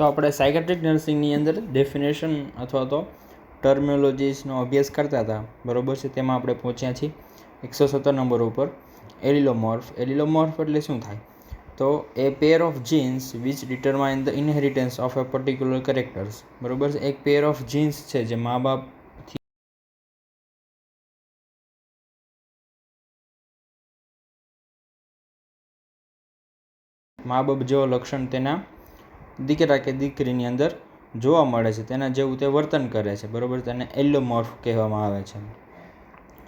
તો આપણે સાયકેટ્રિક નર્સિંગની અંદર ડેફિનેશન અથવા તો ટર્મિનોલોજીસનો અભ્યાસ કરતા હતા, બરાબર છે. તેમાં આપણે પહોંચ્યા છીએ 117 નંબર ઉપર, એલિલોમોર્ફ. એલિલોમોર્ફ એટલે શું થાય? તો a pair of genes which determine the inheritance of a particular characters, બરાબર છે. એક પેર ઓફ જીન્સ છે જે મા બાપ જેવો લક્ષણ તેના દીકરા કે દીકરીની અંદર જોવા મળે છે, તેના જેવું તે વર્તન કરે છે, બરાબર. તેને એલિલોમોર્ફ કહેવામાં આવે છે,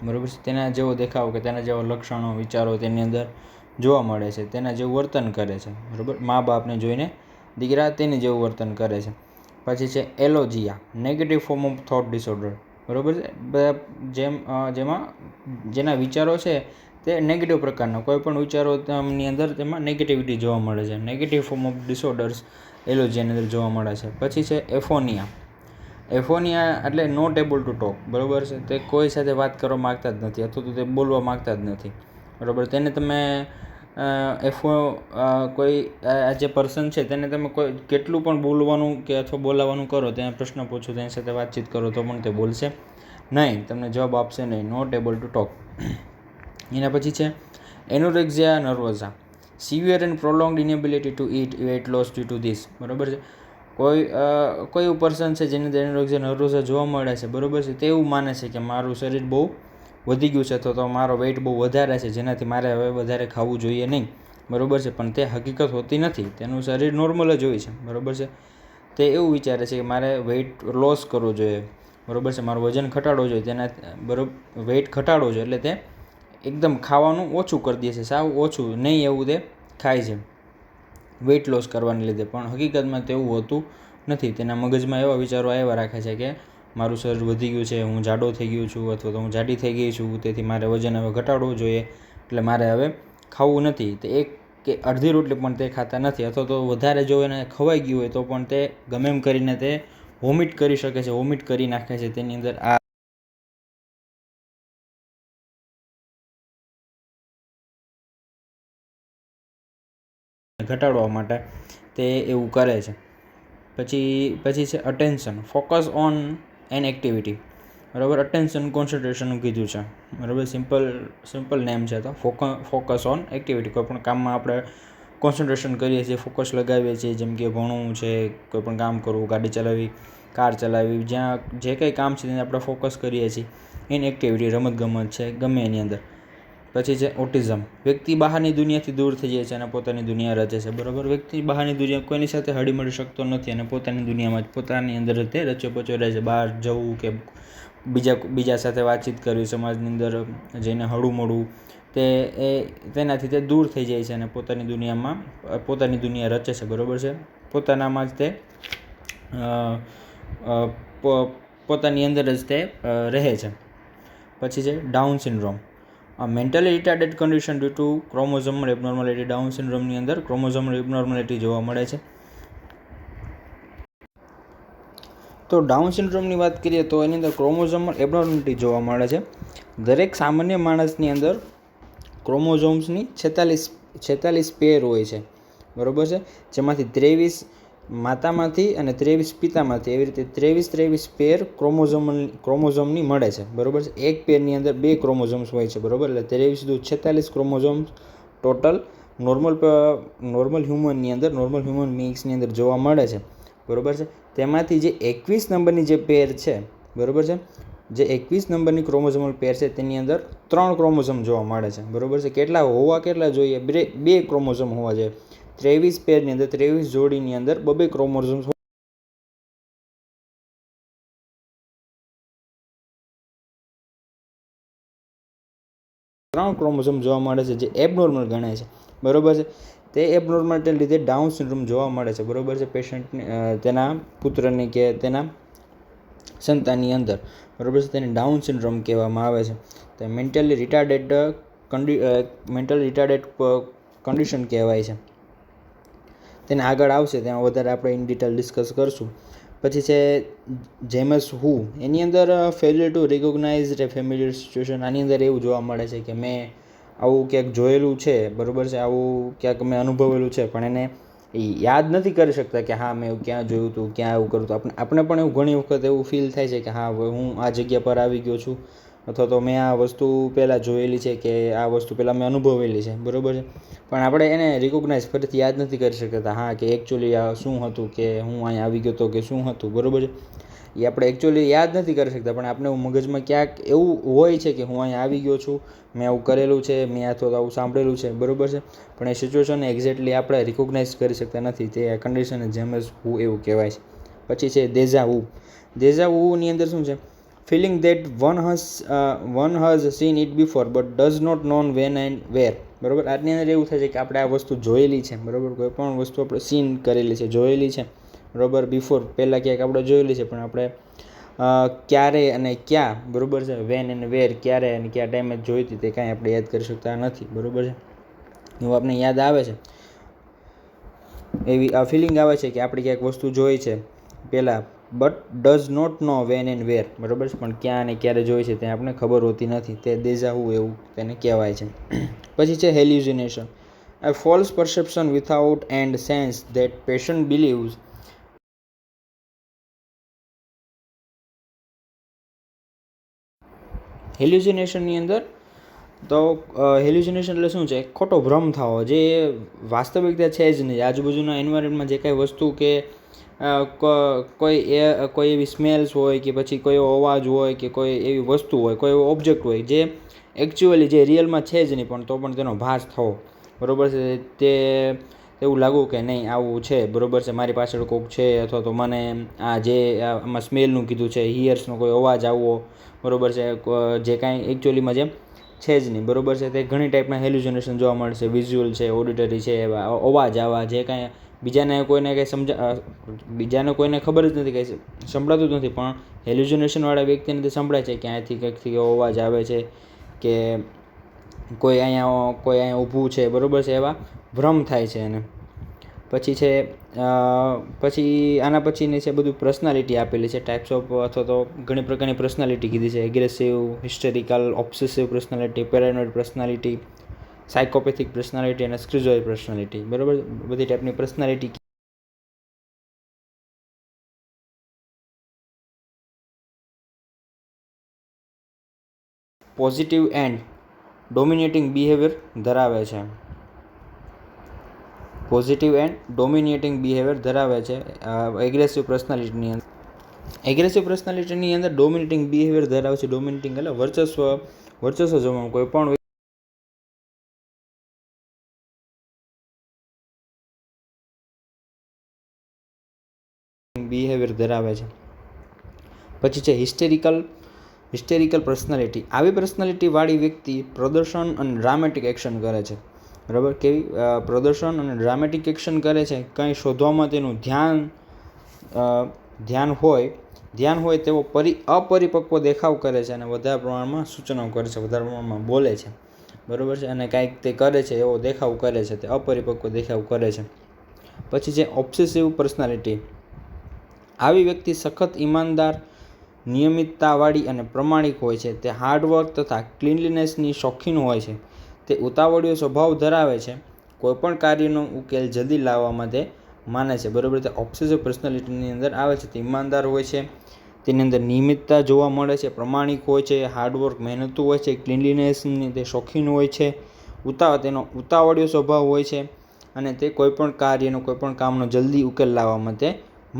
બરાબર છે. તેના જેવો દેખાવ કે તેના જેવા લક્ષણો, વિચારો તેની અંદર જોવા મળે છે, તેના જેવું વર્તન કરે છે, બરાબર. મા બાપને જોઈને દીકરા તેની જેવું વર્તન કરે છે. પછી છે alogia, negative form of thought disorder, બરાબર છે. જેના વિચારો છે તે નેગેટિવ પ્રકારના, કોઈ પણ વિચારોની અંદર તેમાં નેગેટિવિટી જોવા મળે છે. નેગેટિવ ફોર્મ ઓફ ડિસઓર્ડર્સ એલોજિયાની અંદર જોવા મળે છે. પછી છે એફોનિયા. એફોનિયા એટલે નોટ એબલ ટુ ટોક, બરાબર છે. તે કોઈ સાથે વાત કરવા માગતા જ નથી અથવા તો તે બોલવા માગતા જ નથી, બરાબર. તેને તમે કોઈ આ જે પર્સન છે તેને તમે કોઈ કેટલું પણ બોલવાનું કે અથવા બોલાવવાનું કરો, તેને પ્રશ્ન પૂછો, તેની સાથે વાતચીત કરો તો પણ તે બોલશે નહીં, તમને જવાબ આપશે નહીં. Not able to talk. એના પછી છે anorexia nervosa, severe and prolonged inability to eat, weight loss due to this, બરાબર છે. કોઈ પર્સન છે જેની અંદર એનોરેક્સિયા નર્વોઝા જોવા મળે છે, બરાબર છે. તે એવું માને છે કે મારું શરીર બહુ વધી ગયું છે અથવા તો મારો વેઇટ બહુ વધારે છે, જેનાથી મારે હવે વધારે ખાવું જોઈએ નહીં, બરાબર છે. પણ તે હકીકત હોતી નથી, તેનું શરીર નોર્મલ જ હોય છે, બરાબર છે. તે એવું વિચારે છે કે મારે વેઇટ લોસ કરવું જોઈએ, બરાબર છે. મારું વજન ઘટાડવું જોઈએ, તેના બરાબર વેઇટ ઘટાડવો જોઈએ, એટલે તે એકદમ ખાવાનું ઓછું કરી દે છે, સાવ ઓછું નહીં એવું તે ખાય છે વેઇટ લોસ કરવાને લીધે. પણ હકીકતમાં તેવું હોતું નથી. તેના મગજમાં એવા વિચારો આવ્યા રાખે છે કે મારું શરીર વધી ગયું છે, હું જાડો થઈ ગયો છું અથવા તો હું જાડી થઈ ગઈ છું, તેથી મારે વજન હવે ઘટાડવું જોઈએ, એટલે મારે હવે ખાવું નથી. તે એક કે અડધી રોટલી પણ તે ખાતા નથી, અથવા તો વધારે જો એને ખવાઈ ગયું હોય તો પણ તે ગમે એમ કરીને તે વોમિટ કરી શકે છે, વોમિટ કરી નાખે છે. તેની અંદર આ ઘટાડવા માટે તે એવું કરે છે. પછી છે attention, focus on an activity, બરાબર. અટેન્શન કોન્સન્ટ્રેશનનું કીધું છે, બરાબર. સિમ્પલ નેમ છે. તો ફોકસ ઓન એક્ટિવિટી, કોઈ પણ કામમાં આપણે કોન્સન્ટ્રેશન કરીએ છીએ, ફોકસ લગાવીએ છીએ, જેમ કે ભણવું છે, કોઈ પણ કામ કરવું, ગાડી ચલાવવી, કાર ચલાવવી, જ્યાં જે કંઈ કામ છે તેને આપણે ફોકસ કરીએ છીએ. એન એક્ટિવિટી, રમતગમત છે, ગમે એની અંદર. પછી છે ઓટિઝમ, વ્યક્તિ બહારની દુનિયાથી દૂર થઈ જાય છે અને પોતાની દુનિયા રચે છે, બરાબર. વ્યક્તિ બહારની દુનિયા કોઈની સાથે હળી મળી શકતો નથી અને પોતાની દુનિયામાં જ પોતાની અંદર જ તે રચ્યો પચ્યો રહે છે. બહાર જવું કે બીજા સાથે વાતચીત કરવી, સમાજની અંદર જઈને હળવું મળવું, તેનાથી તે દૂર થઈ જાય છે અને પોતાની દુનિયા રચે છે, બરાબર છે. પોતાનામાં જ તે પોતાની અંદર જ તે રહે છે. પછી છે Down syndrome, mentally retarded condition due to chromosomal abnormality. Down સિન્ડ્રોમની અંદર ક્રોમોઝોમલ એબનોર્માલિટી જોવા મળે છે. તો ડાઉન સિન્ડ્રોમની વાત કરીએ તો એની અંદર ક્રોમોઝોમલ એબનોર્માલિટી જોવા મળે છે. દરેક સામાન્ય માણસની અંદર ક્રોમોઝોમ્સની 46 પેર હોય છે, બરાબર છે. જેમાંથી 23 માતામાંથી અને 23 પિતામાંથી, એવી રીતે 23 પેર ક્રોમોઝોમની મળે છે, બરાબર છે. એક પેરની અંદર 2 ક્રોમોઝોમ્સ હોય છે, બરાબર. એટલે 23 × 46 ક્રોમોઝોમ્સ ટોટલ નોર્મલ હ્યુમન બીઇંગ્સની અંદર જોવા મળે છે, બરાબર છે. તેમાંથી જે 21 નંબરની જે પેર છે, બરાબર છે, જે 21 નંબરની ક્રોમોઝોમલ પેર છે તેની અંદર 3 ક્રોમોઝોમ જોવા મળે છે, બરાબર છે. કેટલા જોઈએ? 2 ક્રોમોઝોમ હોવા જોઈએ. 23 પેરની અંદર, 23 જોડીની અંદર 2 ક્રોમોઝોમ્સ 3 ક્રોમોઝોમ જોવા મળે છે, જે એબનોર્મલ ગણાય છે, બરાબર છે. તે એબનોર્માલિટીને લીધે ડાઉન સિન્ડ્રોમ જોવા મળે છે, બરાબર છે. પેશન્ટને, તેના પુત્રની કે તેના સંતાનની અંદર, બરાબર છે. તેને ડાઉન સિન્ડ્રોમ કહેવામાં આવે છે. તે મેન્ટલી રિટાર્ડેડ કન્ડિશન કહેવાય છે. તેને આગળ આવશે તેમાં વધારે આપણે ઇન ડિટેલ ડિસ્કસ કરશું. પછી છે જેમસ હુ, એની અંદર ફેલિયર ટુ રિકોગ્નાઇઝ એ ફેમિલિયર સિચ્યુએશન. આની અંદર એવું જોવા મળે છે કે મેં આવું ક્યાંક જોયેલું છે, બરાબર છે, આવું ક્યાંક મેં અનુભવેલું છે, પણ એને એ યાદ નથી કરી શકતા કે હા મેં એવું ક્યાં જોયું હતું, ક્યાં એવું કર્યું હતું. આપણે પણ એવું ઘણી વખત એવું ફીલ થાય છે કે હા હવે હું આ જગ્યા પર આવી ગયો છું, અથવા તો મેં આ વસ્તુ પહેલાં જોયેલી છે કે આ વસ્તુ પહેલાં મેં અનુભવેલી છે, બરાબર છે. પણ આપણે એને રિકોગ્નાઇઝ ફરીથી યાદ નથી કરી શકતા હા કે એકચ્યુઅલી આ શું હતું, કે હું અહીંયા આવી ગયો હતો કે શું હતું, બરાબર છે. એ આપણે એકચ્યુઅલી યાદ નથી કરી શકતા, પણ આપણે મગજમાં ક્યાંક એવું હોય છે કે હું અહીંયા આવી ગયો છું, મેં આવું કરેલું છે, મેં અથવા તો આવું સાંભળેલું છે, બરાબર છે. પણ એ સિચ્યુએશનને એક્ઝેક્ટલી આપણે રિકોગ્નાઇઝ કરી શકતા નથી. તે કન્ડિશનને જેમ જ હું એવું કહેવાય છે. પછી છે દેજા વુ. દેજા વુની અંદર શું છે? Feeling that one has seen it before but does not known when and where. બરાબર, આજની અંદર એવું થાય છે કે આપણે આ વસ્તુ જોયેલી છે, બરાબર. કોઈ પણ વસ્તુ આપણે સીન કરેલી છે, જોયેલી છે, બરાબર. બિફોર પહેલાં ક્યાંક આપણે જોયેલી છે, પણ આપણે ક્યારે અને ક્યાં, બરાબર છે, વેન એન્ડ વેર, ક્યારે અને કયા ટાઈમે જોઈ હતી તે કાંઈ આપણે યાદ કરી શકતા નથી, બરાબર છે. એવું આપણે યાદ આવે છે, એવી આ ફિલિંગ આવે છે કે આપણે ક્યાંક વસ્તુ જોઈ છે પહેલાં, but does not know when and where, બરાબર છે. પણ ક્યાં અને ક્યારે જોઈ છે તે આપણને ખબર હોતી નથી. તે દેજા વુ એવું તેને કહેવાય છે. પછી છે hallucination. A false perception without and sense that patient believes હેલ્યુસિનેશનની અંદર તો હેલ્યુસિનેશન એટલે શું છે? ખોટો ભ્રમ થવો, જે વાસ્તવિકતા છે જ નહીં. આજુબાજુના એન્વાયરમેન્ટમાં જે કાંઈ વસ્તુ કે કોઈ એવી સ્મેલ્સ હોય કે પછી કોઈ એવો અવાજ હોય કે કોઈ એવી વસ્તુ હોય, કોઈ એવો ઓબ્જેક્ટ હોય જે એકચ્યુઅલી જે રિયલમાં છે જ નહીં, પણ તો પણ તેનો ભાસ થવો, બરાબર છે. તે એવું લાગવું કે નહીં આવું છે, બરાબર છે, મારી પાછળ કોઈક છે, અથવા તો મને આ જે આમાં સ્મેલનું કીધું છે, હિયર્સનો કોઈ અવાજ આવવો, બરાબર છે, જે કાંઈ એકચ્યુઅલીમાં જેમ છે જ નહીં, બરાબર છે. તે ઘણી ટાઈપના હેલ્યુસિનેશન જોવા મળશે. વિઝ્યુઅલ છે, ઓડિટરી છે, એવા અવાજ આવા જે કાંઈ બીજાને કોઈને ખબર જ નથી, કંઈ સંભળાતું જ નથી, પણ હેલ્યુસિનેશનવાળા વ્યક્તિને તે સંભળાય છે કે અહીંયાથી કંઈકથી અવાજ આવે છે, કે કોઈ અહીંયા ઊભું છે, બરાબર છે, એવા ભ્રમ થાય છે એને. પછી આના પછીની છે બધું પર્સનાલિટી આપેલી છે, ટાઈપ્સ ઓફ, અથવા તો ઘણી પ્રકારની પર્સનાલિટી કીધી છે. Aggressive, હિસ્ટેરિકલ, obsessive personality, પેરાનોઇડ personality, સાયકોપેથિક personality અને સ્ક્રિઝોઇડ પર્સનાલિટી, બરાબર. બધી ટાઈપની personality. Positive and dominating behaviour ધરાવે છે. પોઝિટિવ એન્ડ ડોમિનેટિંગ બિહેવિયર ધરાવે છે એગ્રેસિવ પર્સનાલિટીની અંદર. એગ્રેસિવ પર્સનાલિટીની અંદર ડોમિનેટિંગ બિહેવિયર ધરાવે છે. ડોમિનેટિંગ એટલે વર્ચસ્વ જમવાનું. કોઈ પણ બિહેવિયર ધરાવે છે. પછી છે હિસ્ટેરિકલ પર્સનાલિટી. આવી પર્સનાલિટીવાળી વ્યક્તિ પ્રદર્શન અને ડ્રામેટિક એક્શન કરે છે, બરાબર. કેવી પ્રદર્શન અને ડ્રામેટિક એક્શન કરે છે? કંઈ શોધવામાં તેનું ધ્યાન હોય તેવો અપરિપક્વ દેખાવ કરે છે, અને વધારે પ્રમાણમાં સૂચનો કરે છે, વધારે પ્રમાણમાં બોલે છે, બરાબર છે, અને કાંઈક તે કરે છે એવો દેખાવ કરે છે, તે અપરિપક્વ દેખાવ કરે છે. પછી છે ઓબ્સેસિવ પર્સનાલિટી. આવી વ્યક્તિ સખત, ઈમાનદાર, નિયમિતતાવાળી અને પ્રમાણિક હોય છે. તે હાર્ડવર્ક તથા ક્લીનલીનેસની શોખીન હોય છે. તે ઉતાવળિયો સ્વભાવ ધરાવે છે. કોઈપણ કાર્યનો ઉકેલ જલ્દી લાવવામાં તે માને છે, બરાબર. તે ઓબ્સેસિવ પર્સનાલિટીની અંદર આવે છે. તે ઈમાનદાર હોય છે, તેની અંદર નિયમિતતા જોવા મળે છે, પ્રમાણિક હોય છે, હાર્ડવર્ક મહેનતુ હોય છે, ક્લીનલીનેસની તે શોખીન હોય છે, તેનો ઉતાવળિયો સ્વભાવ હોય છે, અને તે કોઈપણ કાર્યનો, કોઈપણ કામનો જલ્દી ઉકેલ લાવવામાં તે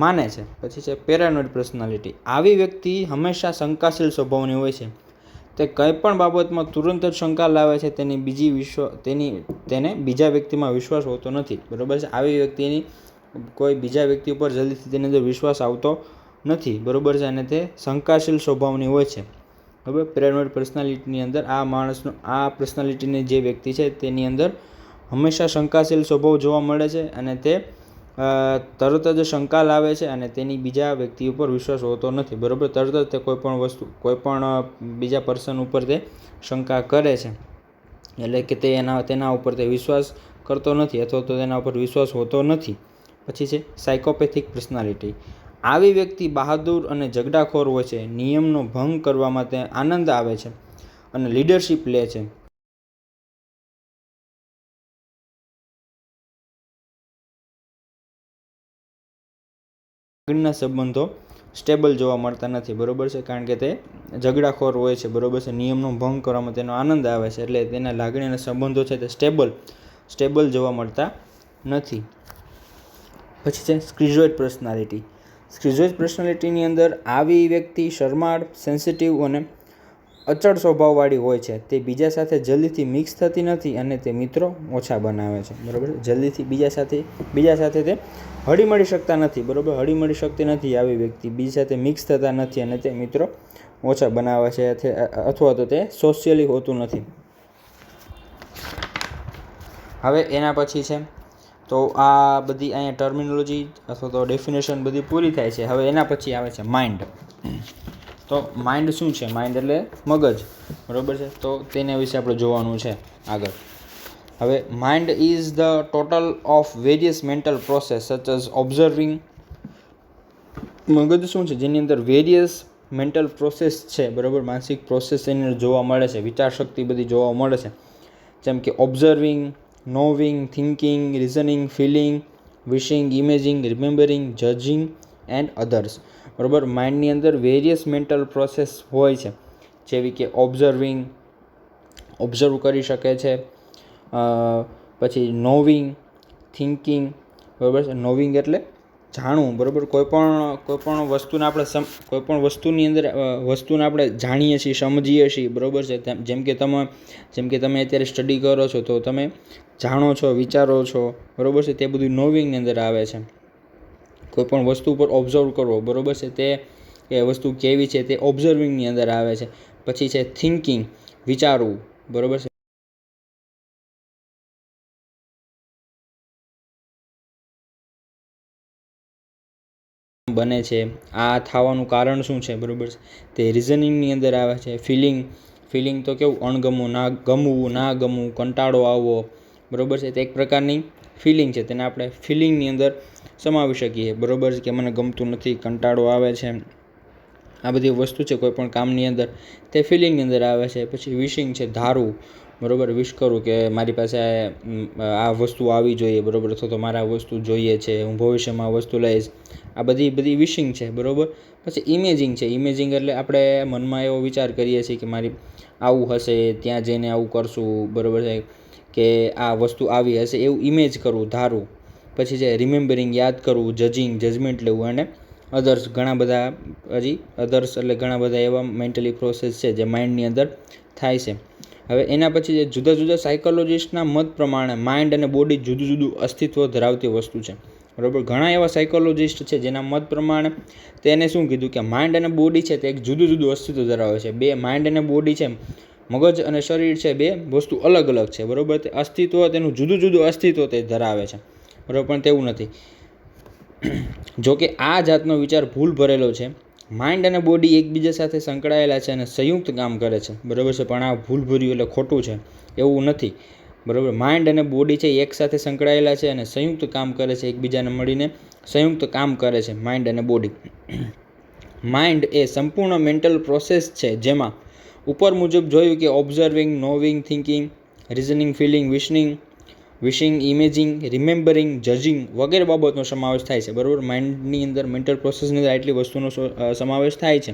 માને છે. પછી છે પેરાનોઇડ પર્સનાલિટી. આવી વ્યક્તિ હંમેશા શંકાશીલ સ્વભાવની હોય છે. તે કંઈ પણ બાબતમાં તુરંત જ શંકા લાવે છે. તેને બીજા વ્યક્તિમાં વિશ્વાસ હોતો નથી, બરાબર છે. આવી વ્યક્તિની કોઈ બીજા વ્યક્તિ ઉપર જલ્દીથી તેની અંદર વિશ્વાસ આવતો નથી, બરાબર છે, અને તે શંકાશીલ સ્વભાવની હોય છે, બરાબર. પેરાનોઇડ પર્સનાલિટીની અંદર આ પર્સનાલિટીની જે વ્યક્તિ છે તેની અંદર હંમેશા શંકાશીલ સ્વભાવ જોવા મળે છે, અને તે તરત જ શંકા લાવે છે, અને તેની બીજા વ્યક્તિ ઉપર વિશ્વાસ હોતો નથી, બરાબર. તરત જ તે કોઈપણ બીજા પર્સન ઉપર તે શંકા કરે છે, એટલે કે તેના ઉપર તે વિશ્વાસ કરતો નથી, અથવા તો તેના ઉપર વિશ્વાસ હોતો નથી. પછી છે સાયકોપેથિક પર્સનાલિટી. આવી વ્યક્તિ બહાદુર અને ઝઘડાખોર હોય છે. નિયમનો ભંગ કરવામાં તે આનંદ આવે છે અને લીડરશિપ લે છે. લાગણીના સંબંધો સ્ટેબલ જોવા મળતા નથી, બરાબર છે, કારણ કે તે ઝઘડાખોર હોય છે, બરાબર છે, નિયમનો ભંગ કરવામાં તેનો આનંદ આવે છે, એટલે તેના લાગણીના સંબંધો છે તે સ્ટેબલ જોવા મળતા નથી. પછી છે સ્કિઝોઇડ પર્સનાલિટી. સ્કિઝોઇડ પર્સનાલિટીની અંદર આવી વ્યક્તિ શરમાળ, સેન્સિટિવ અને અચળ સ્વભાવવાળી હોય છે. તે બીજા સાથે જલ્દીથી મિક્સ થતી નથી અને તે મિત્રો ઓછા બનાવે છે, બરાબર. જલ્દીથી બીજા સાથે તે હળીમળી શકતા નથી, બરાબર. હળીમળી શકતી નથી આવી વ્યક્તિ, બીજા સાથે મિક્સ થતા નથી અને તે મિત્રો ઓછા બનાવે છે અથવા તો તે સોશિયલી હોતું નથી. હવે એના પછી છે તો આ બધી અહીંયા ટર્મિનોલોજી અથવા તો ડેફિનેશન બધી પૂરી થાય છે. હવે એના પછી આવે છે માઇન્ડ. તો માઇન્ડ શું છે? માઇન્ડ એટલે મગજ, બરાબર છે. તો તેના વિશે આપણે જોવાનું છે આગળ. હવે mind is the total of various mental process such as observing. મગજ શું છે? જેની અંદર વેરિયસ મેન્ટલ પ્રોસેસ છે, બરાબર, માનસિક પ્રોસેસ એની અંદર જોવા મળે છે, વિચાર શક્તિ બધી જોવા મળે છે, જેમ કે observing, knowing, thinking, reasoning, feeling, wishing, imaging, remembering, judging and others, બરાબર. માઇન્ડની અંદર વેરિયસ મેન્ટલ પ્રોસેસ હોય છે, જેવી કે ઓબ્ઝર્વ કરી શકે છે, પછી નોવિંગ, થિંકિંગ, બરાબર છે. નોવિંગ એટલે જાણવું, બરાબર. કોઈ પણ વસ્તુને આપણે જાણીએ છીએ, સમજીએ છીએ, બરાબર છે. જેમ કે તમે અત્યારે સ્ટડી કરો છો તો તમે જાણો છો, વિચારો છો, બરાબર છે. તે બધું નોવિંગની અંદર આવે છે. કોઈ પણ વસ્તુ પર ઓબ્ઝર્વ કરવો, બરાબર છે, તે એ વસ્તુ કેવી છે તે ઓબ્ઝર્વિંગની અંદર આવે છે. પછી છે થિંકિંગ, વિચારવું, બરાબર છે. બને છે, આ થવાનું કારણ શું છે, બરાબર છે, તે રિઝનિંગની અંદર આવે છે. ફિલિંગ તો કેવું, અણગમવું, ના ગમવું, કંટાળો આવવો, બરાબર છે, તે એક પ્રકારની ફિલિંગ છે, તેને આપણે ફિલિંગની અંદર સમાવી શકીએ, બરાબર છે, કે મને ગમતું નથી, કંટાળો આવે છે, આ બધી વસ્તુ છે કોઈ પણ કામની અંદર, તે ફિલિંગની અંદર આવે છે. પછી વિશિંગ છે, ધારવું, બરાબર, વિશ કરું કે મારી પાસે આ વસ્તુ આવી જોઈએ, બરાબર, અથવા તો મારે આ વસ્તુ જોઈએ છે, હું ભવિષ્યમાં આ વસ્તુ લઈશ, આ બધી વિશિંગ છે, બરાબર. પછી ઇમેજિંગ છે. ઇમેજિંગ એટલે આપણે મનમાં એવો વિચાર કરીએ છીએ કે મારી આવું હશે, ત્યાં જઈને આવું કરશું, બરાબર છે, કે આ વસ્તુ આવી હશે, એવું ઇમેજ કરવું, ધારવું. પછી છે રિમેમ્બરિંગ, યાદ કરવું, જજમેન્ટ લેવું, અને અધર્સ, ઘણા બધા એવા મેન્ટલી પ્રોસેસ છે જે માઇન્ડની અંદર થાય છે. હવે એના પછી જે જુદા જુદા સાયકોલોજીસ્ટના મત પ્રમાણે માઇન્ડ અને બોડી જુદું જુદું અસ્તિત્વ ધરાવતી વસ્તુ છે, બરાબર. ઘણા એવા સાયકોલોજીસ્ટ છે જેના મત પ્રમાણે તેને શું કીધું કે માઇન્ડ અને બોડી છે તે એક જુદું જુદું અસ્તિત્વ ધરાવે છે. બે માઇન્ડ અને બોડી છે, મગજ અને શરીર છે, બે વસ્તુ અલગ અલગ છે, બરાબર. તે અસ્તિત્વ, તેનું જુદું જુદું અસ્તિત્વ તે ધરાવે છે, બરાબર. પણ તેવું નથી. જોકે આ જાતનો વિચાર ભૂલ ભરેલો છે. માઇન્ડ અને બોડી એકબીજા સાથે સંકળાયેલા છે અને સંયુક્ત કામ કરે છે, બરાબર છે. પણ આ ભૂલભર્યું એટલે ખોટું છે, એવું નથી, બરાબર. માઇન્ડ અને બોડી છે એક સાથે સંકળાયેલા છે અને સંયુક્ત કામ કરે છે, એકબીજાને મળીને સંયુક્ત કામ કરે છે માઇન્ડ અને બોડી. માઇન્ડ એ સંપૂર્ણ મેન્ટલ પ્રોસેસ છે જેમાં ઉપર મુજબ જોયું કે observing, knowing, thinking, reasoning, feeling, wishing, imaging, remembering, judging વગેરે બાબતનો સમાવેશ થાય છે, બરાબર. માઇન્ડની અંદર, મેન્ટલ પ્રોસેસની અંદર આટલી વસ્તુનો સમાવેશ થાય છે,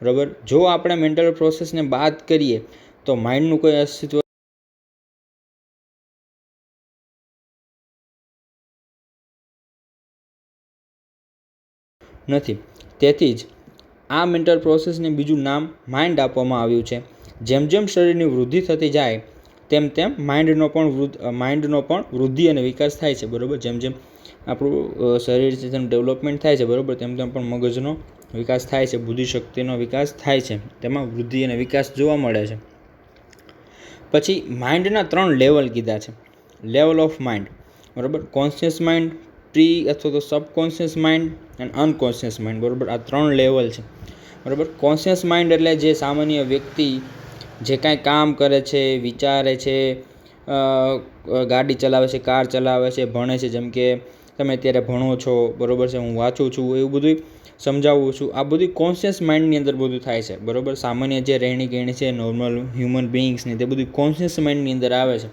બરાબર. જો આપણે મેન્ટલ પ્રોસેસને બાદ કરીએ તો માઇન્ડનું કોઈ અસ્તિત્વ નથી. તેથી જ આ મેન્ટલ પ્રોસેસને બીજું નામ માઇન્ડ આપવામાં આવ્યું છે. જેમ જેમ શરીરની વૃદ્ધિ થતી જાય તેમ માઇન્ડનો પણ વૃદ્ધિ અને વિકાસ થાય છે, બરાબર. જેમ જેમ આપણું શરીર છે તેનું ડેવલપમેન્ટ થાય છે, બરાબર, તેમ પણ મગજનો વિકાસ થાય છે, બુદ્ધિશક્તિનો વિકાસ થાય છે, તેમાં વૃદ્ધિ અને વિકાસ જોવા મળે છે. પછી માઇન્ડના 3 લેવલ કીધા છે. લેવલ ઓફ માઇન્ડ, બરાબર. કોન્શિયસ માઇન્ડ, પ્રી અથવા તો subconscious mind and unconscious mind, બરાબર. આ 3 લેવલ છે, બરાબર. કોન્શિયસ માઇન્ડ એટલે જે સામાન્ય વ્યક્તિ જે કાંઈ કામ કરે છે, વિચારે છે, ગાડી ચલાવે છે, કાર ચલાવે છે, ભણે છે, જેમ કે તમે અત્યારે ભણો છો, બરાબર છે, હું વાંચું છું, એવું બધું સમજાવું છું, આ બધું કોન્શિયસ માઇન્ડની અંદર બધું થાય છે, બરાબર. સામાન્ય જે રહેણી કહેણી છે, નોર્મલ હ્યુમન બિઈંગ્સની, તે બધું કોન્શિયસ માઇન્ડની અંદર આવે છે.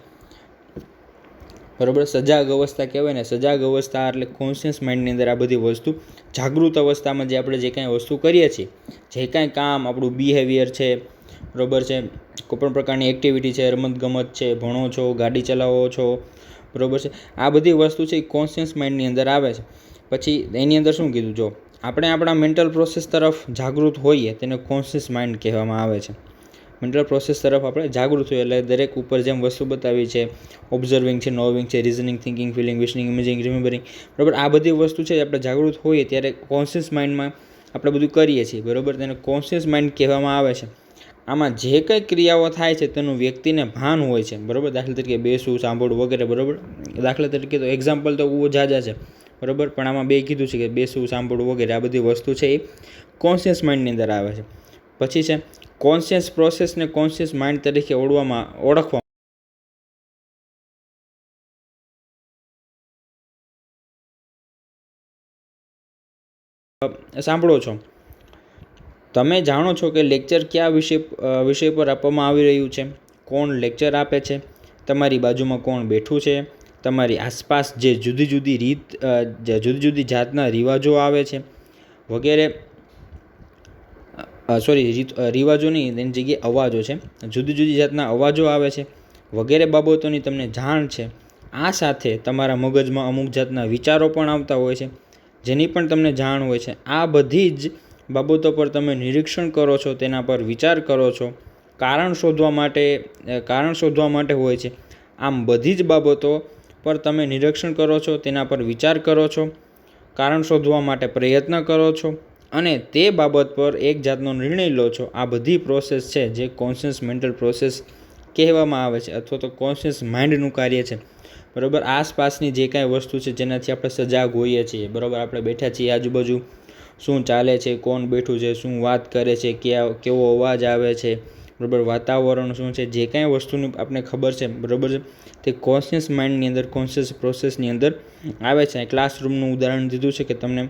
બરાબર. સજાગ અવસ્થા કહેવાય ને, સજાગ અવસ્થા એટલે કોન્શિયસ માઇન્ડની અંદર આ બધી વસ્તુ, જાગૃત અવસ્થામાં જે આપણે જે કાંઈ વસ્તુ કરીએ છીએ, જે કાંઈ કામ આપણું બિહેવિયર છે, બરાબર છે, કોઈપણ પ્રકારની એક્ટિવિટી છે, રમતગમત છે, ભણો છો, ગાડી ચલાવો છો, બરાબર છે, આ બધી વસ્તુ છે એ કોન્શિયસ માઇન્ડની અંદર આવે છે. પછી એની અંદર શું કીધું, જો આપણે આપણા મેન્ટલ પ્રોસેસ તરફ જાગૃત હોઈએ તેને કોન્શિયસ માઇન્ડ કહેવામાં આવે છે. મેન્ટલ પ્રોસેસ તરફ આપણે જાગૃત હોઈએ એટલે દરેક ઉપર જેમ વસ્તુ બતાવી છે, ઓબ્ઝર્વિંગ છે, નોવિંગ છે, reasoning, thinking, feeling, wishing, imaging, remembering, બરાબર, આ બધી વસ્તુ છે આપણે જાગૃત હોઈએ ત્યારે કોન્શિયસ માઇન્ડમાં આપણે બધું કરીએ છીએ, બરાબર, તેને કોન્શિયસ માઇન્ડ કહેવામાં આવે છે. આમાં જે કંઈ ક્રિયાઓ થાય છે તેનું વ્યક્તિને ભાન હોય છે, બરાબર. દાખલા તરીકે બેસવું, સાંભળવું વગેરે, બરાબર. દાખલા તરીકે તો એક્ઝામ્પલ તો બહુ ઝાઝા છે, બરાબર, પણ આમાં બે કીધું છે કે બેસવું, સાંભળવું વગેરે આ બધી વસ્તુ છે એ કોન્શિયસ માઇન્ડની અંદર આવે છે. પછી છે કોન્શિયસ પ્રોસેસને કોન્શિયસ માઇન્ડ તરીકે ઓળખવા સાંભળો છો. તમે જાણો છો કે લેક્ચર કયા વિષય પર આપવામાં આવી રહ્યું છે, કોણ લેક્ચર આપે છે, તમારી બાજુમાં કોણ બેઠું છે, તમારી આસપાસ જે જુદી જુદી જાતના રિવાજો આવે છે વગેરે, રિવાજો નહીં, એની જગ્યાએ અવાજો છે, જુદી જાતના અવાજો આવે છે વગેરે બાબતોની તમને જાણ છે. આ સાથે તમારા મગજમાં અમુક જાતના વિચારો પણ આવતા હોય છે જેની પણ તમને જાણ હોય છે. આ બધી જ બાબતો પર તમે નિરીક્ષણ કરો છો, તેના પર વિચાર કરો છો, કારણ શોધવા માટે હોય છે. આમ બધી જ બાબતો પર તમે નિરીક્ષણ કરો છો, તેના પર વિચાર કરો છો, કારણ શોધવા માટે પ્રયત્ન કરો છો અને તે બાબત પર એક જાતનો નિર્ણય લો છો. આ બધી પ્રોસેસ છે જે કોન્શિયસ મેન્ટલ પ્રોસેસ કહેવામાં આવે છે અથવા તો કોન્શિયસ માઇન્ડનું કાર્ય છે, બરાબર. આસપાસની જે કાંઈ વસ્તુ છે જેનાથી આપણે સજાગ હોઈએ છીએ, બરાબર, આપણે બેઠા છીએ, આજુબાજુ શું ચાલે છે, કોણ બેઠું છે, શું વાત કરે છે, કેવો અવાજ આવે છે, બરાબર, વાતાવરણ શું છે, જે કાંઈ વસ્તુની આપણે ખબર છે, બરાબર છે, તે કોન્શિયસ માઇન્ડની અંદર, કોન્શિયસ પ્રોસેસની અંદર આવે છે. ક્લાસરૂમનું ઉદાહરણ દીધું છે કે તમને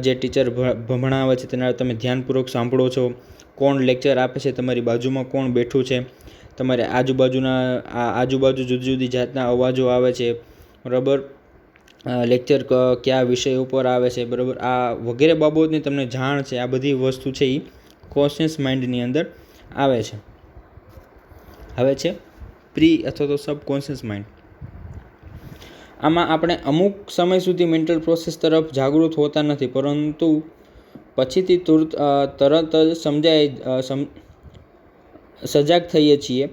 જે ટીચર ભણાવે છે તેના તમે ધ્યાનપૂર્વક સાંભળો છો, કોણ લેક્ચર આપે છે, તમારી બાજુમાં કોણ બેઠું છે, તમારે આજુબાજુ જુદી જાતના અવાજો આવે છે, બરાબર, લેક્ચર કયા વિષય ઉપર આવે છે, બરાબર, આ વગેરે બાબતની તમને જાણ છે. આ બધી વસ્તુ છે એ કોન્શિયસ માઇન્ડની અંદર આવે છે. હવે છે પ્રી અથવા તો સબકોન્શિયસ માઇન્ડ. આમાં આપણે અમુક સમય સુધી મેન્ટલ પ્રોસેસ તરફ જાગૃત હોતા નથી, પરંતુ પછીથી તરત જ સજાગ થઈએ છીએ.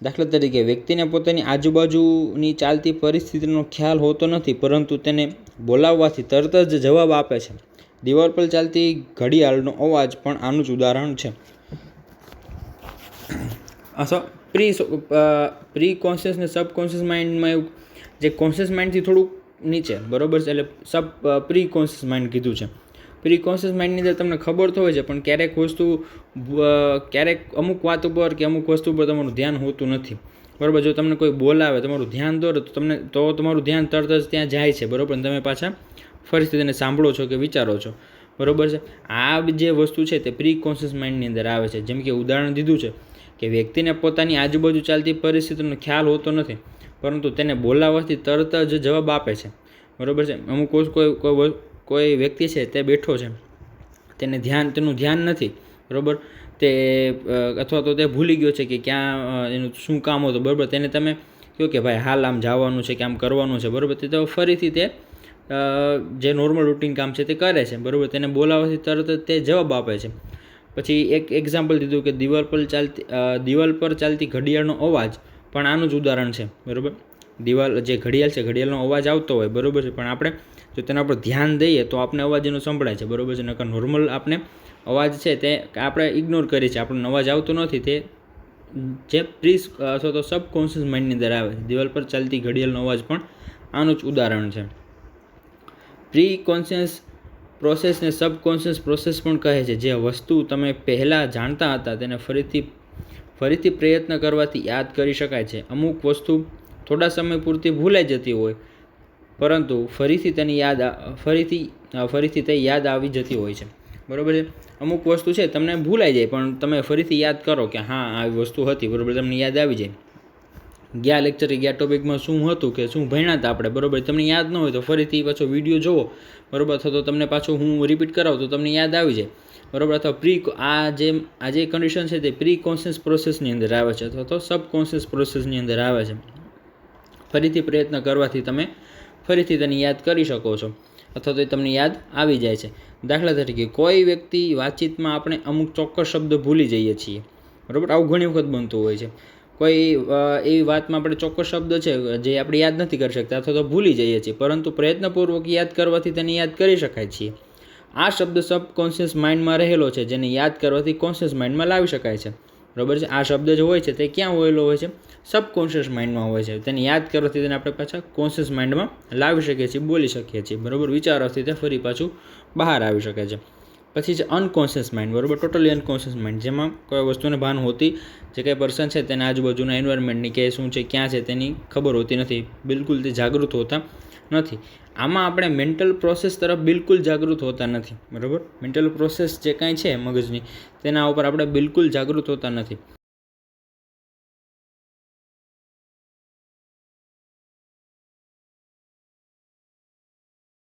દાખલા તરીકે વ્યક્તિને પોતાની આજુબાજુની ચાલતી પરિસ્થિતિનો ખ્યાલ હોતો નથી, પરંતુ તેને બોલાવવાથી તરત જ જવાબ આપે છે. દિવાલ પર ચાલતી ઘડિયાળનો અવાજ પણ આનું જ ઉદાહરણ છે. પ્રી કોન્શિયસ ને સબકોન્શિયસ માઇન્ડમાં એવું જે કોન્શિયસ માઇન્ડથી થોડુંક નીચે, બરાબર છે, એટલે પ્રી કોન્શિયસ માઇન્ડ કીધું છે. પ્રી કોન્શિયસ માઇન્ડની અંદર તમને ખબર તો હોય છે, પણ ક્યારેક અમુક વાત ઉપર કે અમુક વસ્તુ ઉપર તમારું ધ્યાન હોતું નથી, બરાબર. જો તમને કોઈ બોલાવે, તમારું ધ્યાન દોરે તો તમારું ધ્યાન તરત જ ત્યાં જાય છે, બરાબર, તમે પાછા ફરીથી તેને સાંભળો છો કે વિચારો છો, બરાબર છે. આ જે વસ્તુ છે તે પ્રી કોન્શિયસ માઇન્ડની અંદર આવે છે. જેમ કે ઉદાહરણ દીધું છે કે વ્યક્તિને પોતાની આજુબાજુ ચાલતી પરિસ્થિતિનો ખ્યાલ હોતો નથી, પરંતુ તેને બોલાવવાથી તરત જ જવાબ આપે છે, બરાબર છે. અમુક કોઈ વ્યક્તિ છે તે બેઠો છે, તેનું ધ્યાન નથી, બરાબર, તે અથવા તો તે ભૂલી ગયો છે કે ક્યાં એનું શું કામ હતું, બરાબર. તેને તમે કહો કે ભાઈ હાલ આમ જવાનું છે કે આમ કરવાનું છે, બરાબર, તે તો ફરીથી તે જે નોર્મલ રૂટીન કામ છે તે કરે છે, બરાબર. તેને બોલાવવાથી તરત જ તે જવાબ આપે છે. પછી એક એક્ઝામ્પલ દીધું કે દિવાલ પર ચાલતી ઘડિયાળનો અવાજ પણ આનું જ ઉદાહરણ છે, બરાબર. જે ઘડિયાળ છે, ઘડિયાળનો અવાજ આવતો હોય, બરાબર છે, પણ આપણે જો તેના પર ધ્યાન દઈએ તો આપણે અવાજ એનો સંભળાય છે, બરાબર છે. નકર નોર્મલ આપણે અવાજ છે તે આપણે ઇગ્નોર કરીએ છીએ, આપણને અવાજ આવતો નથી. તે જે પ્રી અથવા તો સબકોન્શિયસ માઇન્ડની અંદર આવે છે. દિવાલ પર ચાલતી ઘડિયાળનો અવાજ પણ આનું જ ઉદાહરણ છે. પ્રી કોન્શિયસ પ્રોસેસને સબકોન્શિયસ પ્રોસેસ પણ કહે છે. જે વસ્તુ તમે પહેલાં જાણતા હતા તેને ફરીથી પ્રયત્ન કરવાથી યાદ કરી શકાય છે. અમુક વસ્તુ થોડા સમય પૂરતી ભૂલાઈ જતી હોય, પરંતુ ફરીથી તે યાદ આવી જતી હોય છે, બરાબર છે. અમુક વસ્તુ છે તમને ભૂલાઈ જાય, પણ તમે ફરીથી યાદ કરો કે હા આ વસ્તુ હતી, બરાબર, તમને યાદ આવી જાય. ગયા લેક્ચરે ગયા ટોપિકમાં શું હતું કે શું ભણ્યા હતા આપણે, બરાબર. તમને યાદ ન હોય તો ફરીથી પાછો વિડીયો જુઓ, બરાબર, અથવા તો તમને પાછું હું રિપીટ કરાવું તો તમને યાદ આવી જાય, બરાબર. અથવા આ જે કન્ડિશન છે તે પ્રી કોન્શિયસ પ્રોસેસની અંદર આવે છે અથવા તો સબકોન્શિયસ પ્રોસેસની અંદર આવે છે. ફરીથી પ્રયત્ન કરવાથી તમે ફરીથી તેને યાદ કરી શકો છો અથવા તો તમને યાદ આવી જાય છે. દાખલા તરીકે કોઈ વ્યક્તિ વાતચીતમાં આપણે અમુક ચોક્કસ શબ્દ ભૂલી જઈએ છીએ, બરાબર. આવું ઘણી વખત બનતું હોય છે. કોઈ એવી વાતમાં આપણે ચોક્કસ શબ્દ છે જે આપણે યાદ નથી કરી શકતા અથવા તો ભૂલી જઈએ છીએ, પરંતુ પ્રયત્નપૂર્વક યાદ કરવાથી તેને યાદ કરી શકાય છીએ. આ શબ્દ સબકોન્શિયસ માઇન્ડમાં રહેલો છે, જેને યાદ કરવાથી કોન્શિયસ માઇન્ડમાં લાવી શકાય છે, બરાબર છે. આ શબ્દ જે હોય છે તે ક્યાં હોયેલો હોય છે? સબકોન્શિયસ માઇન્ડમાં હોય છે. તેને યાદ કરવાથી તેને આપણે પાછા કોન્શિયસ માઇન્ડમાં લાવી શકીએ છીએ, બોલી શકીએ છીએ, બરાબર. વિચારવાથી તે ફરી પાછું બહાર આવી શકે છે. પછી છે અનકોન્શિયસ માઇન્ડ, બરાબર. ટોટલી અનકોન્શિયસ માઇન્ડ, જેમાં કોઈ વસ્તુને ભાન હોતી, જે કંઈ પર્સન છે તેને આજુબાજુના એન્વાયરમેન્ટની કે શું છે ક્યાં છે તેની ખબર હોતી નથી, બિલકુલ તે જાગૃત હોતા નથી. આમાં આપણે મેન્ટલ પ્રોસેસ તરફ બિલકુલ જાગૃત હોતા નથી, બરાબર. મેન્ટલ પ્રોસેસ જે કાંઈ છે મગજની તેના ઉપર આપણે બિલકુલ જાગૃત હોતા નથી.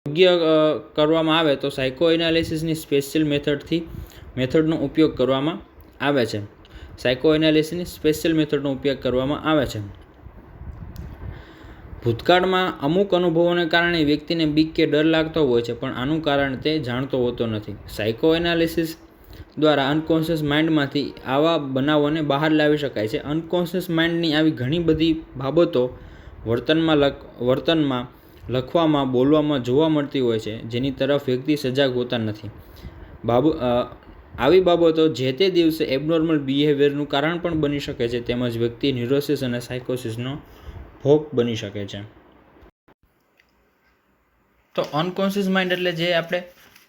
યોગ્ય કરવામાં આવે તો સાયકો એનાલિસિસની સ્પેશિયલ મેથડનો ઉપયોગ કરવામાં આવે છે. સાયકો એનાલિસિસની સ્પેશિયલ મેથડનો ઉપયોગ કરવામાં આવે છે. ભૂતકાળમાં અમુક અનુભવોને કારણે વ્યક્તિને બીક કે ડર લાગતો હોય છે, પણ આનું કારણ તે જાણતો હોતો નથી. સાયકો એનાલિસિસ દ્વારા અનકોન્શિયસ માઇન્ડમાંથી આવા બનાવોને બહાર લાવી શકાય છે. અનકોન્શિયસ માઇન્ડની આવી ઘણી બધી બાબતો વર્તનમાં, લખવામાં, બોલવામાં જોવા મળતી હોય છે, જેની તરફ વ્યક્તિ સજાગ હોતા નથી. આવી બાબતો જે તે દિવસે એબનોર્મલ બિહેવિયરનું કારણ પણ બની શકે છે, તેમજ વ્યક્તિ ન્યુરોસિસ અને સાયકોસિસનો ભોગ બની શકે છે. તો અનકોન્શિયસ માઇન્ડ એટલે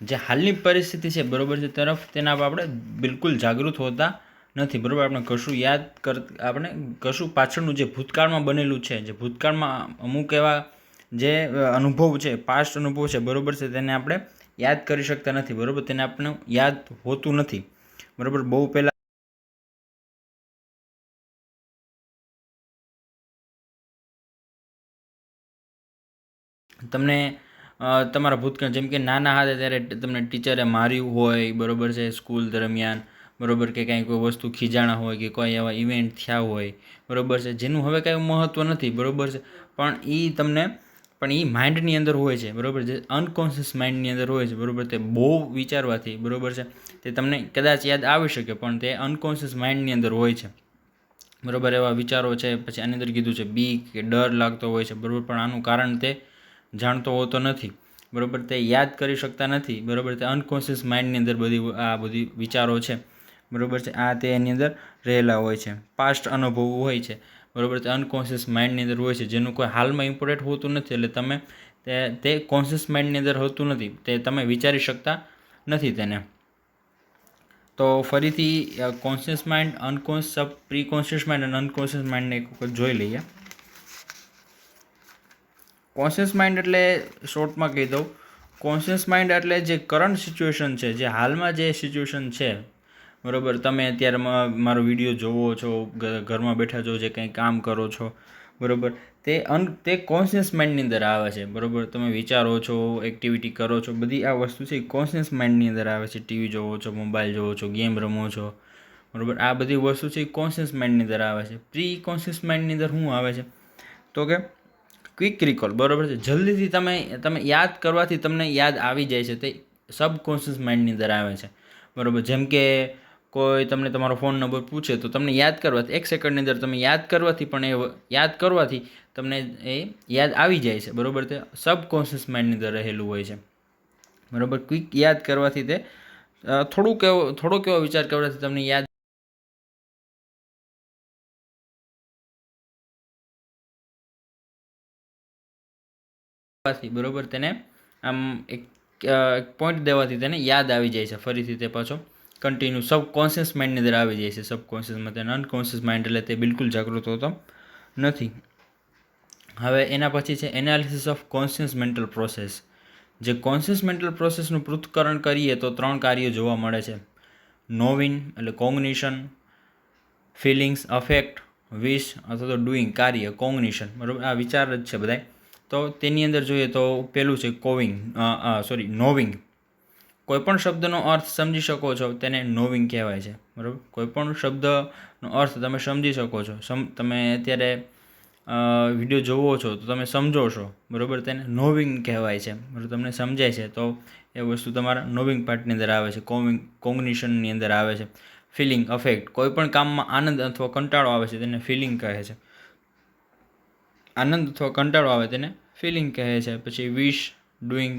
જે હાલની પરિસ્થિતિ છે, બરાબર છે, તરફ તેના આપણે બિલકુલ જાગૃત હોતા નથી, બરાબર. આપણે કશું પાછળનું જે ભૂતકાળમાં બનેલું છે, જે ભૂતકાળમાં અમુક એવા જે અનુભવ છે, પાસ્ટ અનુભવ છે, બરાબર છે, તેને આપણે યાદ કરી શકતા નથી, બરાબર. તેને આપણે યાદ હોતું નથી, બરાબર. બહુ પહેલાં તમને તમારા ભૂતકાળ, જેમ કે નાના હતા ત્યારે તમને ટીચરે માર્યું હોય, બરાબર છે, સ્કૂલ દરમિયાન, બરાબર, કે કાંઈ કોઈ વસ્તુ ખીજાણા હોય કે કોઈ એવા ઇવેન્ટ થયા હોય, બરાબર છે, જેનું હવે કાંઈ મહત્ત્વ નથી, બરાબર છે, પણ એ માઇન્ડની અંદર હોય છે, બરાબર. જે અનકોન્શિયસ માઇન્ડની અંદર હોય છે, બરાબર. તે બહુ વિચારવાથી, બરાબર છે, તે તમને કદાચ યાદ આવી શકે, પણ તે અનકોન્શિયસ માઇન્ડની અંદર હોય છે, બરાબર. એવા વિચારો છે. પછી આની અંદર કીધું છે બીક કે ડર લાગતો હોય છે, બરાબર, પણ આનું કારણ તે જાણતો હોતો નથી, બરાબર. તે યાદ કરી શકતા નથી, બરાબર. તે અનકોન્શિયસ માઇન્ડની અંદર બધી વિચારો છે, બરાબર છે, તે એની અંદર રહેલા હોય છે. પાસ્ટ અનુભવો હોય છે, બરાબર. તે અનકોન્શિયસ માઇન્ડની અંદર હોય છે, જેનું કોઈ હાલમાં ઇમ્પોર્ટન્ટ હોતું નથી, એટલે તમે તે કોન્શિયસ માઇન્ડની અંદર હોતું નથી, તે તમે વિચારી શકતા નથી તેને. તો ફરીથી conscious mind, pre conscious mind અને અનકોન્શિયસ માઇન્ડને એક વખત જોઈ લઈએ. કોન્શિયસ માઇન્ડ એટલે શોર્ટમાં કહી દઉં, કોન્શિયસ માઇન્ડ એટલે જે કરંટ સિચ્યુએશન છે, જે હાલમાં જે સિચ્યુએશન છે, બરાબર. તમે અત્યારે મારો વિડીયો જોવો છો, ઘરમાં બેઠા છો, જે કંઈ કામ કરો છો, બરાબર, તે કોન્શિયસ માઇન્ડની અંદર આવે છે, બરાબર. તમે વિચારો છો, એક્ટિવિટી કરો છો, બધી આ વસ્તુ છે એ કોન્શિયસ માઇન્ડની અંદર આવે છે. ટીવી જોવો છો, મોબાઈલ જોવો છો, ગેમ રમો છો, બરાબર. આ બધી વસ્તુ છે એ કોન્શિયસ માઇન્ડની અંદર આવે છે. પ્રી કોન્શિયસ માઇન્ડની અંદર શું આવે છે તો કે ક્વિક રિકોલ, બરાબર છે, જલ્દીથી તમે યાદ કરવાથી તમને યાદ આવી જાય છે, તે સબકોન્શિયસ માઇન્ડની અંદર આવે છે, બરાબર. જેમ કે કોઈ તમને તમારો ફોન નંબર પૂછે તો તમને યાદ કરવાથી 1 સેકન્ડની અંદર તમે યાદ કરવાથી તમને એ યાદ આવી જાય છે, બરાબર. તે સબકોન્શિયસ માઇન્ડની અંદર રહેલું હોય છે, બરાબર. ક્વિક યાદ કરવાથી તે થોડોક એવો વિચાર કરવાથી તમને યાદ, બરાબર, તેને આમ એક પોઈન્ટ દેવાથી તેને યાદ આવી જાય છે, ફરીથી તે પાછો કન્ટિન્યુ સબકોન્શિયસ માઇન્ડની અંદર આવી જાય છે. સબકોન્શિયસમાં તેને અનકોન્શિયસ માઇન્ડ એટલે તે બિલકુલ જાગૃત હોતો નથી. હવે એના પછી છે analysis of conscious mental process. જે કોન્શિયસ મેન્ટલ પ્રોસેસનું પૃથ્થકરણ કરીએ તો 3 કાર્યો જોવા મળે છે. નોવિન એટલે કોગ્નિશન, ફિલિંગ્સ, અફેક્ટ વિશ અથવા તો ડુઈંગ કાર્ય, કોગ્નિશન, બરાબર, આ વિચાર જ છે બધાય. તો તેની અંદર જોઈએ તો પહેલું છે નોવિંગ. કોઈપણ શબ્દનો અર્થ સમજી શકો છો તેને નોવિંગ કહેવાય છે, બરાબર. કોઈપણ શબ્દનો અર્થ તમે સમજી શકો છો, તમે અત્યારે વિડીયો જોવો છો તો તમે સમજો છો, બરાબર, તેને નોવિંગ કહેવાય છે, બરાબર. તમને સમજાય છે તો એ વસ્તુ તમારા નોવિંગ પાર્ટની અંદર આવે છે, કોગ્નિશનની અંદર આવે છે. ફિલિંગ, અફેક્ટ, કોઈપણ કામમાં આનંદ અથવા કંટાળો આવે છે તેને ફિલિંગ કહે છે. આનંદ અથવા કંટાળો આવે તેને ફિલિંગ કહે છે. પછી વિશ, ડુઈંગ,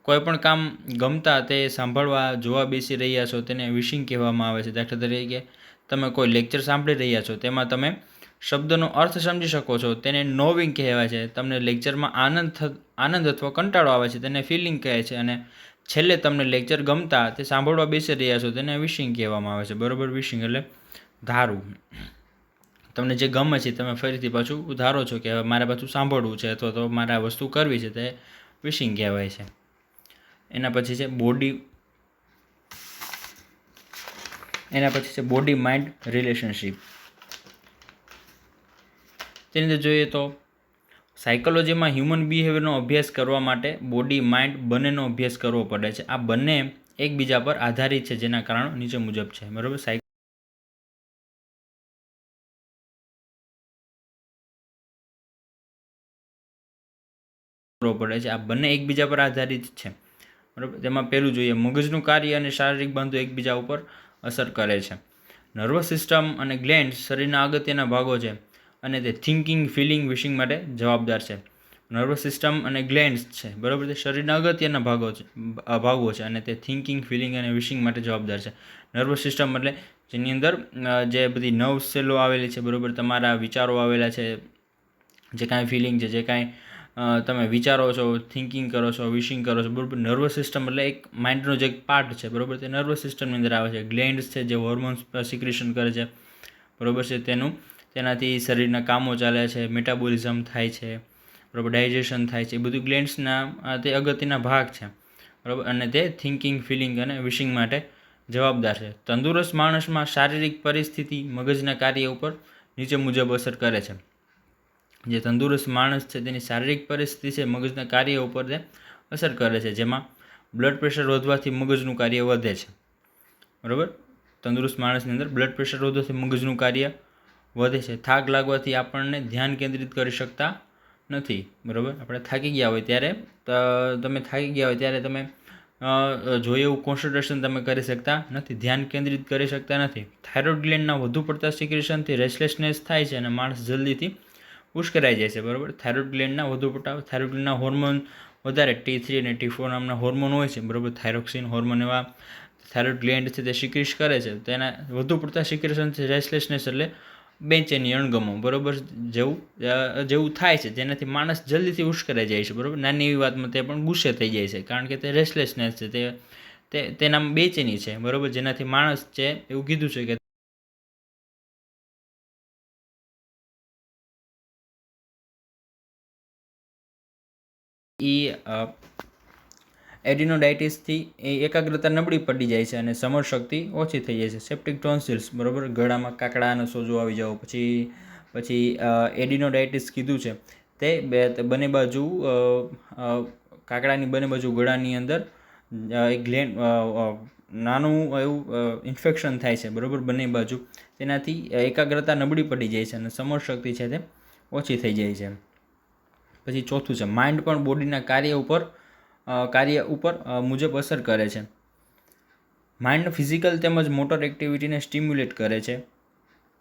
કોઈપણ કામ ગમતા તે સાંભળવા જોવા બેસી રહ્યા છો તેને વિશિંગ કહેવામાં આવે છે. દાખલા તરીકે તમે કોઈ લેક્ચર સાંભળી રહ્યા છો તેમાં તમે શબ્દનો અર્થ સમજી શકો છો તેને નોવિંગ કહેવાય છે. તમને લેક્ચરમાં આનંદ અથવા કંટાળો આવે છે તેને ફિલિંગ કહે છે. અને છેલ્લે તમને લેક્ચર ગમતા તે સાંભળવા બેસી રહ્યા છો તેને વિશિંગ કહેવામાં આવે છે, બરાબર. વિશિંગ એટલે ધારવું. તમને જે ગમે છે તમે ફરીથી પાછું ધારો છો કે હવે મારે પાછું સાંભળવું છે અથવા તો મારે આ વસ્તુ કરવી છે, તે વિશિંગ કહેવાય છે. એના પછી છે બોડી માઇન્ડ રિલેશનશિપ. તેની અંદર જોઈએ તો સાયકોલોજીમાં હ્યુમન બિહેવિયરનો અભ્યાસ કરવા માટે બોડી માઇન્ડ બંનેનો અભ્યાસ કરવો પડે છે. આ બંને એકબીજા પર આધારિત છે, જેના કારણો નીચે મુજબ છે, બરાબર. કરવો પડે છે. આ બંને એકબીજા પર આધારિત છે, બરાબર. તેમાં પહેલું જોઈએ મગજનું કાર્ય અને શારીરિક બંધો એકબીજા ઉપર અસર કરે છે. નર્વસ સિસ્ટમ અને ગ્લેન્ડ્સ શરીરના અગત્યના ભાગો છે અને તે થિંકિંગ, ફિલિંગ, વિશિંગ માટે જવાબદાર છે. નર્વસ સિસ્ટમ અને ગ્લેન્ડ્સ છે, બરાબર, તે શરીરના અગત્યના ભાગો છે અને તે થિંકિંગ, ફિલિંગ અને વિશિંગ માટે જવાબદાર છે. નર્વસ સિસ્ટમ એટલે જેની અંદર જે બધી નર્વ સેલો આવેલી છે, બરાબર, તમારા વિચારો આવેલા છે, જે કાંઈ ફિલિંગ છે, જે કાંઈ તમે વિચારો છો, થિંકિંગ કરો છો, વિશિંગ કરો છો, બરાબર. નર્વસ સિસ્ટમ એટલે એક માઇન્ડનો જે પાર્ટ છે, બરાબર, તે નર્વસ સિસ્ટમની અંદર આવે છે. ગ્લેન્ડ્સ છે જે હોર્મોન્સ સિક્રેશન કરે છે, બરાબર છે, તેનાથી શરીરના કામો ચાલે છે, મેટાબોલિઝમ થાય છે, બરાબર, ડાયજેશન થાય છે, એ બધું ગ્લેન્ડ્સના તે અગત્યના ભાગ છે, બરાબર. અને તે થિંકિંગ, ફિલિંગ અને વિશિંગ માટે જવાબદાર છે. તંદુરસ્ત માણસમાં શારીરિક પરિસ્થિતિ મગજના કાર્ય ઉપર નીચે મુજબ અસર કરે છે. જે તંદુરસ્ત માણસ છે તેની શારીરિક પરિસ્થિતિ છે મગજના કાર્ય ઉપર તે અસર કરે છે, જેમાં બ્લડ પ્રેશર વધવાથી મગજનું કાર્ય વધે છે, બરાબર. તંદુરસ્ત માણસની અંદર બ્લડ પ્રેશર વધવાથી મગજનું કાર્ય વધે છે. થાક લાગવાથી આપણને ધ્યાન કેન્દ્રિત કરી શકતા નથી, બરાબર. આપણે થાકી ગયા હોય ત્યારે તમે જોઈએ એવું કોન્સન્ટ્રેશન તમે કરી શકતા નથી, ધ્યાન કેન્દ્રિત કરી શકતા નથી. થાઇરોઇડ ગ્લેન્ડના વધુ પડતા સિક્રેશનથી રેસ્ટલેસનેસ થાય છે અને માણસ જલ્દીથી ઉશ્કેરાઈ જાય છે, બરાબર. થાઇરોઇડ ગ્લેન્ડના હોર્મોન વધારે T3 અને T4 નામના હોર્મોન હોય છે, બરાબર. થાઇરોક્સિન હોર્મોન એવા થાઇરોઇડ ગ્લેન્ડ છે તે સિક્રેટ કરે છે. તેના વધુ પડતા સિક્રેશનથી રેસ્ટલેસનેસ એટલે બેચેની, અણગમો, બરાબર, જેવું થાય છે, જેનાથી માણસ જલ્દીથી ઉશ્કેરાઈ જાય છે, બરાબર. નાની એવી વાતમાં તે પણ ગુસ્સે થઈ જાય છે, કારણ કે તે રેસ્ટલેસનેસ છે, તેનામાં બેચેની છે, બરાબર, જેનાથી માણસ છે એવું કીધું છે કે એડિનોડાઇટિસથી એકાગ્રતા નબળી પડી જાય છે અને સમજશક્તિ ઓછી થઈ જાય છે. સેપ્ટિક ટોન્સિલ્સ, બરાબર, ગળામાં કાકડાનો સોજો આવી જાવ, પછી એડિનોડાઇટિસ કીધું છે તે બંને બાજુ કાકડાની બંને બાજુ ગળાની અંદર એક નાનું એવું ઇન્ફેક્શન થાય છે, બરાબર, બંને બાજુ. તેનાથી એકાગ્રતા નબળી પડી જાય છે અને સમજશક્તિ છે તે ઓછી થઈ જાય છે. પછી ચોથું છે માઇન્ડ પણ બોડીના કાર્ય ઉપર મુજબ અસર કરે છે. માઇન્ડ ફિઝિકલ તેમજ મોટર એક્ટિવિટીને સ્ટિમ્યુલેટ કરે છે.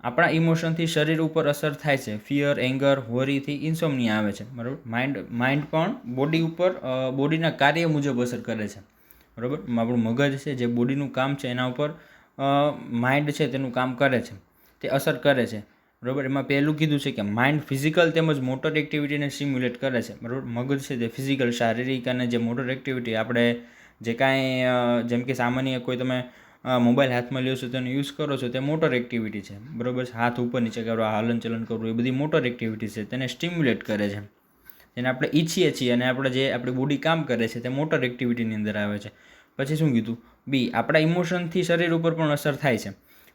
આપણા ઇમોશનથી શરીર ઉપર અસર થાય છે. ફિયર, એંગર, વરીથી ઇન્સોમ્નિયા આવે છે, બરાબર. માઇન્ડ પણ બોડીના કાર્ય મુજબ અસર કરે છે, બરાબર. આપણું મગજ છે જે બોડીનું કામ છે એના ઉપર માઇન્ડ છે તેનું કામ કરે છે, તે અસર કરે છે, બરાબર. એમાં પહેલું કીધું છે કે માઇન્ડ ફિઝિકલ તેમજ મોટર એક્ટિવિટીને સ્ટિમ્યુલેટ કરે છે, બરાબર. મગજ છે તે ફિઝિકલ, શારીરિક અને જે મોટર એક્ટિવિટી આપણે જે કાંઈ જેમ કે સામાન્ય કોઈ તમે મોબાઈલ હાથમાં લ્યો છો તેનો યુઝ કરો છો તે મોટર એક્ટિવિટી છે, બરાબર. હાથ ઉપર નીચે કરવા, હલનચલન કરવું, એ બધી મોટર એક્ટિવિટી છે, તેને સ્ટિમ્યુલેટ કરે છે, જેને આપણે ઈચ્છીએ છીએ અને આપણી બોડી કામ કરે છે તે મોટર એક્ટિવિટીની અંદર આવે છે. પછી શું કીધું? બી, આપણા ઇમોશનથી શરીર ઉપર પણ અસર થાય છે,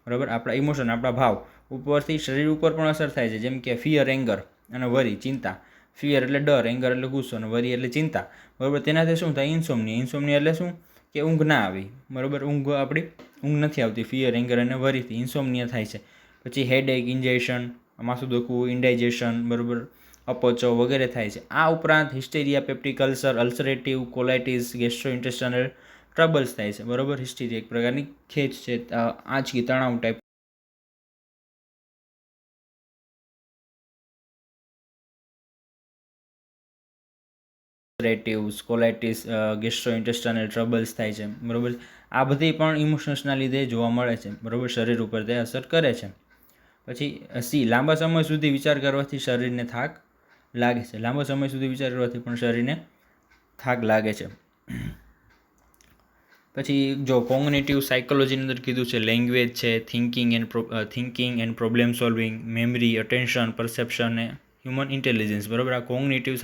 બરાબર. આપણા ઇમોશન, આપણા ભાવ ઉપરથી શરીર ઉપર પણ અસર થાય છે, જેમ કે ફિયર, એંગર અને વરી, ચિંતા. ફિયર એટલે ડર, એંગર એટલે ગુસ્સો અને વરી એટલે ચિંતા, બરાબર. તેનાથી શું થાય? ઇન્સોમનિયા એટલે શું કે ઊંઘ ના આવી, બરાબર. ઊંઘ નથી આવતી ફિયર, એંગર અને વરીથી ઇન્સોમનિયા થાય છે. પછી હેડેક, ઇન્જેક્શન, માથું દુખવું, ઇન્ડાઇજેશન, બરાબર, અપચો વગેરે થાય છે. આ ઉપરાંત hysteria, peptic ulcer, ulcerative colitis, gastrointestinal troubles થાય છે, બરાબર. હિસ્ટેરિયા એક પ્રકારની ખેંચ છે, આંચકી, તણાવ ટાઈપ. અલ્સરેટિવ્સ, કોલાઇટિસ, ગેસ્ટ્રોઇન્ટેસ્ટાઇનલ ટ્રબલ્સ થાય છે, બરાબર. આ બધી પણ ઇમોશન્સના લીધે જોવા મળે છે, બરાબર. શરીર ઉપર તે અસર કરે છે. પછી સી, લાંબા સમય સુધી વિચાર કરવાથી શરીરને થાક લાગે છે. લાંબા સમય સુધી વિચાર કરવાથી પણ શરીરને થાક લાગે છે. પછી જો કોગ્નિટિવ સાયકોલોજીની અંદર કીધું છે, લેંગ્વેજ છે, thinking and problem solving, memory, attention, perception અને હ્યુમન ઇન્ટેલિજન્સ, બરાબર. આ કોગ્નિટિવ